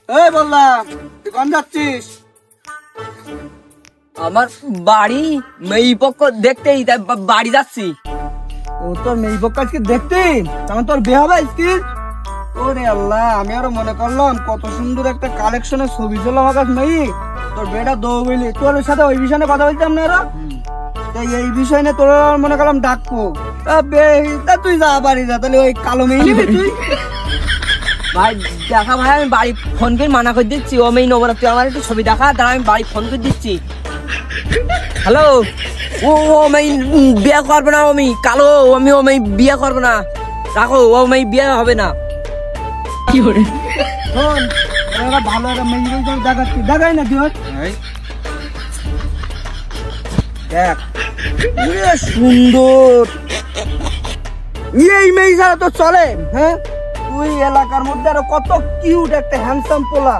এই বললাম তুই কোন যাচ্ছিস? আমার বাড়ি মেয়ে পক্ষ দেখতেই তাই বাড়ি যাচ্ছি। ও তোর মেয়ে পক্ষ আজকে দেখতে, তখন তোর বিয়ে হবে আজকে? ওরে আল্লাহ, আমি আরো মনে করলাম কত সুন্দর একটা কালেকশনের ছবি ছিল আমার কাছে মেয়ে, তোর বেটা দৌড়লি। তোর সাথে ওই বিষয় নিয়ে কথা বলতাম না ওরা, এই বিষয় নিয়ে তোর মনে করলাম ডাকবো। তুই যা বাড়ি যা, তাহলে ওই কালো মেয়ে নিবি তুই? ভাই দেখা ভাই, আমি বাড়ি ফোন করে মানা করে দিচ্ছি। ও মেয়ে নবরা, তুই আমার একটু ছবি দেখা, তারা আমি বাড়ি ফোন করে দিচ্ছি। হ্যালো, ও মেয়ে বিয়ে করবে না, ও মেয়ে কালো, আমি ও মেয়ে বিয়ে করবো না, রাখো, ও মেয়ে বিয়ে হবে না। কি করে শোন, ওরা ভালো একটা মেয়ে দেখাচ্ছি, দেখাই না তুই দেখ, সুন্দর এই মেয়ে ছাড়া তো চলে? হ্যাঁ, তুই এলাকার মধ্যে আরো কত কিউট একটা হ্যান্ডসাম পোলা,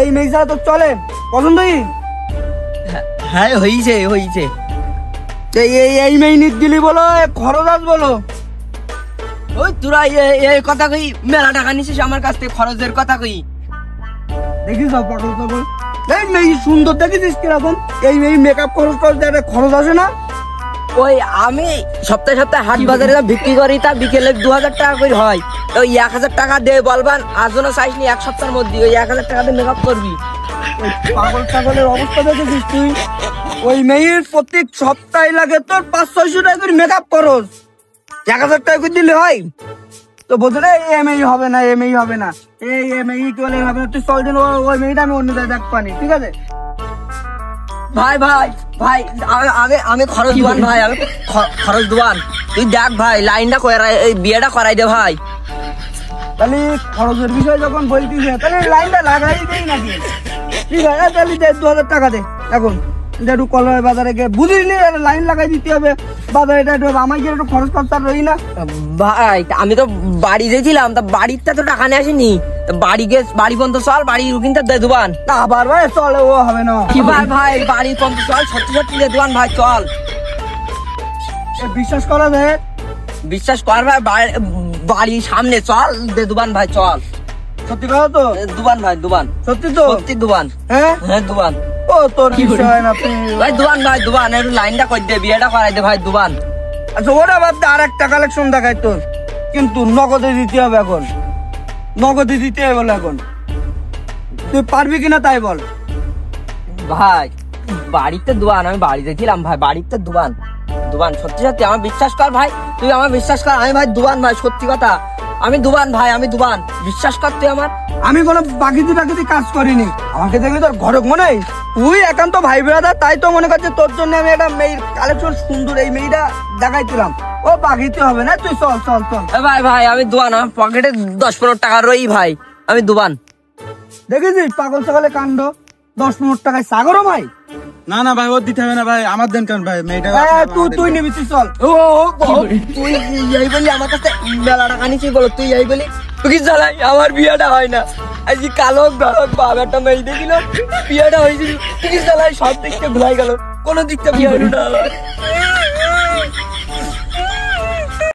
এই মেয়ে ছাড়া তো চলে? পছন্দ? হ্যাঁ হয়েছে হয়েছে। এই মেয়ে নিত দিলি বলো, খরচ আস বলো। ওই তোরা এই কথা কই, মেলা টাকা নিছিস আমার কাছ থেকে, খরচের কথা কই। দেখিস পটল তবল, এই মেয়ে সুন্দর দেখেছিস কিরকম? এই মেয়ে মেকআপ খরচ করতে একটা খরচ আসে না? ওই আমি সপ্তাহে সপ্তাহে হাট বাজারে বিক্রি করি, তা বিকেলে 2000 টাকা করে হয়। তো 1000 টাকা দিয়ে বলবান, আজও চাইস নি, এক সপ্তাহের মধ্যে ওই 1000 টাকা দিয়ে মেকআপ করবি। ওই পাগল ছাগলের অবস্থা দেখেছিস তুই? ওই মেয়ের প্রত্যেক সপ্তাহে লাগে তোর 500-600 টাকা করে মেকআপ খরচ, 1000 টাকা করে দিলে হয়? তো বলতে রে এ মেয়ে হবে না, এ মেয়ে হবে না, এই মেয়ে কি বলে হবে না, তুই চল দিন ওই মেয়েটা আমি অন্য জায়গায় দেখ পানি, ঠিক আছে? ভাই ভাই ভাই, আমি খরচ দেবান ভাই, আমি খরচ দেবান, তুই দেখ ভাই, লাইনটা করাই, এই বিয়েটা করাই দে ভাই। তাহলে খরচের বিষয় যখন বলতিস, তাহলে লাইনটা লাগাই দেই নাকি? ঠিক আছে, তাহলে 2000 টাকা দে এখন, একটু কলমের বাজারে গিয়ে বুঝিস নি লাইন লাগাই দিতে হবে বাজারে, এটা একটু আমাকে একটু খরচ খরচা রই না ভাই। আমি তো বাড়ি যেছিলাম, তা বাড়িতে তো টাকা নিয়ে আসিনি, বাড়ি গিয়ে বাড়ি পর্যন্ত চল, বাড়ি কিন্তু দিয়ে দেবান। আবার ভাই চলে, ও হবে না ভাই ভাই, বাড়ি পর্যন্ত চল, সত্যি সত্যি দিয়ে দেবান ভাই, চল। বিশ্বাস করা যায়? বিশ্বাস কর ভাই, বাড়ির সামনে চল, দে দুবান ভাই, চল। সত্যি কথা তো? দুবান ভাই, দুবান, সত্যি তো? সত্যি দুবান। হ্যাঁ হ্যাঁ দুবান। ও তোর বিষয় না ভাই, দুবান ভাই, দুবান, একটু লাইনটা করে দে, বিয়েটা করাই দে ভাই, দুবান। আচ্ছা ওটা বাদ দে, আর একটা কালেকশন দেখাই তোর, কিন্তু নগদে দিতে হবে এখন, নগদে দিতে হবে বলে এখন, তুই পারবি কিনা তাই বল। ভাই বাড়িতে দুবান, আমি বাড়ি যেছিলাম ভাই, বাড়িতে দুবান, দুবান, সত্যি সত্যি আমার বিশ্বাস কর ভাই, তুই আমার বিশ্বাস কর, আমি ভাই দুবান ভাই, সত্যি কথা, আমি দুবান ভাই, আমি দুবান, বিশ্বাস কর তুই আমার। আমি কোনো বাকিতে কাজ করিনি, আমাকে দেখলে তোর ঘরে মনে হয় তুই একান্ত ভাই ব্রাদার, তাই তো মনে করছে তোর জন্য আমি একটা মেয়ের কালেকশন সুন্দর এই মেয়েটা দেখাইছিলাম, ও বাকিতে হবে না, তুই চল চল চল। ভাই ভাই আমি দুবান, আমার পকেটে 10-15 টাকা রই ভাই, আমি দুবান। দেখেছিস পাগল ছাগলের কাণ্ড, 10-15 টাকায় সাগরও ভাই? না না ভাই, ওর দিতে হবে না ভাই, আমার দেন কেন ভাই, মেয়েটা তুই নিবি, তুই চল। তুই এই বলি আমার কাছে মেলা টাকা নিচ্ছিস বলো, তুই এই বলি, তুই কি জ্বালাই, আমার বিয়েটা হয় না, আজ কালো গ্রাহক বাবা একটা মেয়ে দেখিল, বিয়েটা হয়েছিল, তুই কি জ্বালাই, সব দিকটা ভুলাই গেল, কোনো দিকটা বিয়ে হইল না।